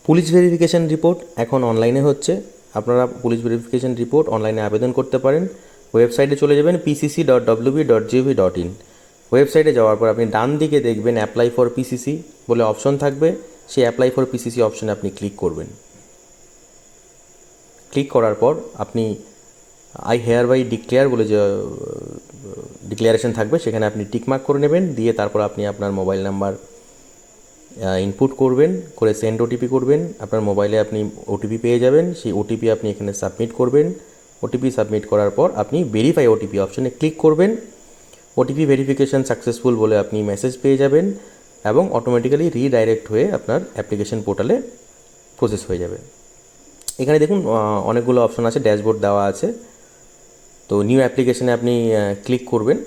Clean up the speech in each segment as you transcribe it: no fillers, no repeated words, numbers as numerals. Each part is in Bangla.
পুলিশ ভেরিফিকেশান রিপোর্ট এখন অনলাইনে হচ্ছে। আপনারা পুলিশ ভেরিফিকেশান রিপোর্ট অনলাইনে আবেদন করতে পারেন। ওয়েবসাইটে চলে যাবেন pcc.wb.gov.in। ওয়েবসাইটে যাওয়ার পর আপনি ডান দিকে দেখবেন অ্যাপ্লাই ফর পিসিসি বলে অপশন থাকবে। সেই অ্যাপ্লাই ফর পিসিসি অপশনে আপনি ক্লিক করবেন। ক্লিক করার পর আপনি আই হেয়ার বাই ডিক্লেয়ার বলে যে ডিক্লারেশন থাকবে সেখানে আপনি টিকমার্ক করে নেবেন। দিয়ে তারপর আপনি আপনার মোবাইল নাম্বার ইনপুট করবেন, করে সেন্ড ওটিপি করবেন। আপনার মোবাইলে আপনি ওটিপি পেয়ে যাবেন। সেই ওটিপি আপনি এখানে সাবমিট করবেন। ওটিপি সাবমিট করার পর আপনি ভেরিফাই ওটিপি অপশনে ক্লিক করবেন। ওটিপি ভেরিফিকেশান সাকসেসফুল বলে আপনি মেসেজ পেয়ে যাবেন এবং অটোমেটিক্যালি রিডাইরেক্ট হয়ে আপনার অ্যাপ্লিকেশন পোর্টালে প্রসেস হয়ে যাবে। এখানে দেখুন অনেকগুলো অপশন আছে, ড্যাশবোর্ড দেওয়া আছে। তো নিউ অ্যাপ্লিকেশানে আপনি ক্লিক করবেন।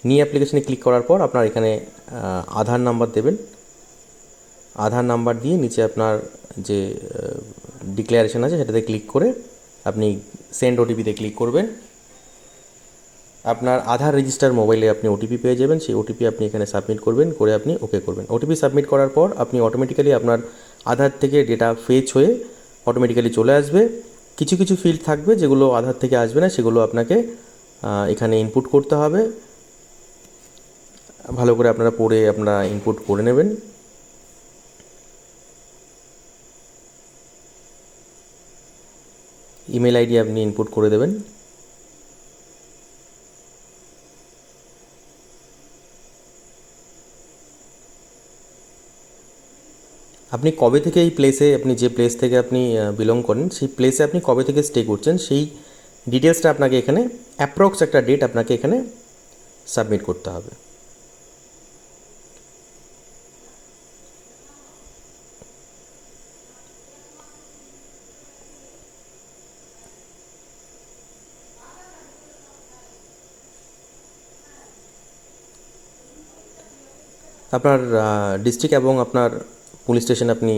নিউ অ্যাপ্লিকেশানে ক্লিক করার পর আপনার এখানে আধার নাম্বার দেবেন। আধার নাম্বার দিয়ে নিচে আপনার যে ডিক্লারেশন আছে সেটাতে ক্লিক করে আপনি সেন্ড ওটিপিতে ক্লিক করবেন। আপনার আধার রেজিস্টার মোবাইলে আপনি ওটিপি পেয়ে যাবেন। সেই ওটিপি আপনি এখানে সাবমিট করবেন, করে আপনি ওকে করবেন। ওটিপি সাবমিট করার পর আপনি অটোমেটিক্যালি আপনার আধার থেকে ডেটা ফেচ হয়ে অটোমেটিক্যালি চলে আসবে। কিছু কিছু ফিল্ড থাকবে যেগুলো আধার থেকে আসবে না, সেগুলো আপনাকে এখানে ইনপুট করতে হবে। ভালো করে আপনারা পড়ে আপনারা ইনপুট করে নেবেন। ইমেল আইডি আপনি ইনপুট করে দেবেন। আপনি কবে থেকে এই প্লেসে, আপনি যে প্লেস থেকে আপনি বিলং করেন সেই প্লেসে আপনি কবে থেকে স্টে করছেন সেই ডিটেলসটা আপনাকে এখানে অ্যাপ্রক্স একটা ডেট আপনাকে এখানে সাবমিট করতে হবে। আপনার ডিস্ট্রিক্ট এবং আপনার পুলিশ স্টেশন আপনি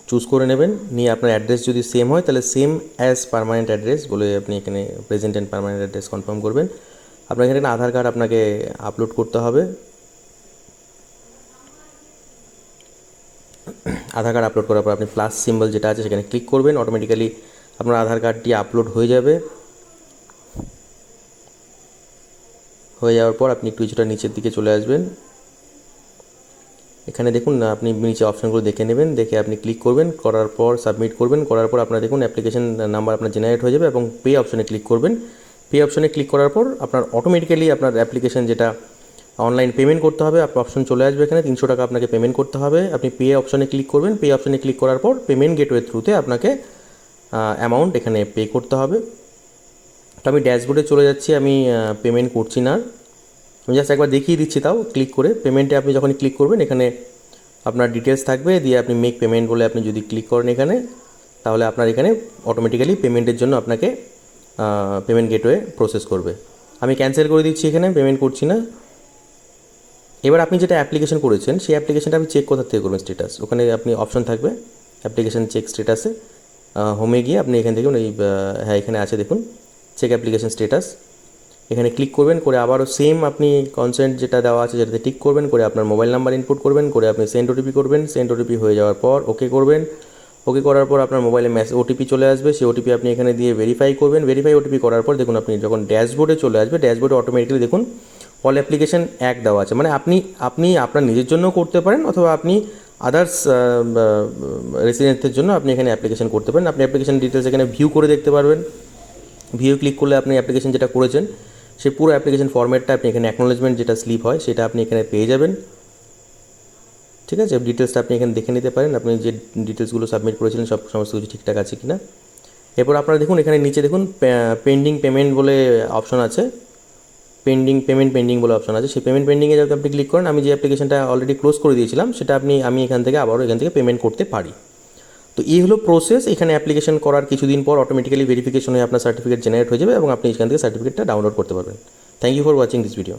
চুজ করে নেবেন। নিয়ে আপনার অ্যাড্রেস যদি সেম হয় তাহলে সেম অ্যাজ পার্মানেন্ট অ্যাড্রেস বলে আপনি এখানে present and permanent address confirm করবেন। আপনার এখানে আধার কার্ড আপনাকে আপলোড করতে হবে। আধার কার্ড আপলোড করার পর আপনি প্লাস সিম্বল যেটা আছে সেখানে ক্লিক করবেন। অটোমেটিক্যালি আপনার আধার কার্ডটি আপলোড হয়ে যাবে। হয়ে যাওয়ার পর আপনি একটু কিছুটা নিচের দিকে চলে আসবেন। এখানে দেখুন আপনি নিচে অপশানগুলো দেখে নেবেন, দেখে আপনি ক্লিক করবেন, করার পর সাবমিট করবেন। করার পর আপনার দেখুন অ্যাপ্লিকেশন নাম্বার আপনার জেনারেট হয়ে যাবে এবং পে অপশানে ক্লিক করবেন। পে অপশানে ক্লিক করার পর আপনার অটোমেটিক্যালি আপনার অ্যাপ্লিকেশন যেটা অনলাইন পেমেন্ট করতে হবে আপনার অপশন চলে আসবে। এখানে 300 টাকা আপনাকে পেমেন্ট করতে হবে। আপনি পে অপশানে ক্লিক করবেন। পে অপশানে ক্লিক করার পর পেমেন্ট গেটওয়ে থ্রুতে আপনাকে অ্যামাউন্ট এখানে পে করতে হবে। তো আমি ড্যাশবোর্ডে চলে যাচ্ছি, আমি পেমেন্ট করছি না, আমি জাস্ট একবার দেখিয়ে দিচ্ছি। তাও ক্লিক করে পেমেন্টে আপনি যখন ক্লিক করবেন এখানে আপনার ডিটেলস থাকবে, দিয়ে আপনি মেক পেমেন্ট বলে আপনি যদি ক্লিক করেন এখানে, তাহলে আপনার এখানে অটোমেটিক্যালি পেমেন্টের জন্য আপনাকে পেমেন্ট গেটওয়ে প্রসেস করবে। আমি ক্যান্সেল করে দিচ্ছি, এখানে পেমেন্ট করছি না। এবার আপনি যেটা অ্যাপ্লিকেশন করেছেন সেই অ্যাপ্লিকেশনটা আপনি চেক কোথা থেকে করবেন স্ট্যাটাস, ওখানে আপনি অপশন থাকবে অ্যাপ্লিকেশন চেক স্ট্যাটাসে। হোমে গিয়ে আপনি এখান থেকে এই হ্যাঁ এখানে আছে দেখুন চেক অ্যাপ্লিকেশন স্ট্যাটাস, এখানে ক্লিক করবেন। করে আবারও সেম আপনি কনসেন্ট যেটা দেওয়া আছে সেটাতে টিক করবেন, করে আপনার মোবাইল নাম্বার ইনপুট করবেন, করে আপনি সেন্ড ওটিপি করবেন। সেন্ড ওটিপি হয়ে যাওয়ার পর ওকে করবেন। ওকে করার পর আপনার মোবাইলে ওটিপি চলে আসবে, সেই ওটিপি আপনি এখানে দিয়ে ভেরিফাই করবেন। ভেরিফাই ওটিপি করার পর দেখুন আপনি যখন ড্যাশবোর্ডে চলে আসবে, ড্যাশবোর্ডে অটোমেটিক্যালি দেখুন অল অ্যাপ্লিকেশন এক দেওয়া আছে। মানে আপনি আপনার নিজের জন্য করতে পারেন অথবা আপনি আদার্স রেসিডেন্টদের জন্য আপনি এখানে অ্যাপ্লিকেশন করতে পারেন। আপনি অ্যাপ্লিকেশন ডিটেলস এখানে ভিউ করে দেখতে পারবেন। ভিউ ক্লিক করলে আপনি অ্যাপ্লিকেশন যেটা করেছেন সেই পুরো অ্যাপ্লিকেশন ফরম্যাটটা আপনি এখানে অ্যাকনোলেজমেন্ট যেটা স্লিপ হয় সেটা আপনি এখানে পেয়ে যাবেন। ঠিক আছে, ডিটেলসটা আপনি এখানে দেখে নিতে পারেন, আপনি যে ডিটেলসগুলো সাবমিট করেছিলেন সমস্ত কিছু ঠিকঠাক আছে কিনা। এরপর আপনারা দেখুন এখানে নিচে দেখুন পেন্ডিং পেমেন্ট বলে অপশন আছে, পেন্ডিং বলে অপশন আছে। সেই পেমেন্ট পেন্ডিংয়ে যদি আপনি ক্লিক করেন, আমি যে অ্যাপ্লিকেশনটা অলরেডি ক্লোজ করে দিয়েছিলাম সেটা আমি এখান থেকে আবারও এখান থেকে পেমেন্ট করতে পারি। তো এই হলো প্রসেস। এখানে অ্যাপ্লিকেশন করার কিছুদিন পর অটোমেটিক্যালি ভেরিফিকেশন হয়ে আপনার সার্টিফিকেট জেনারেট হয়ে যাবে এবং আপনি এখান থেকে সার্টিফিকেটটা ডাউনলোড করতে পারবেন। Thank you for watching this video.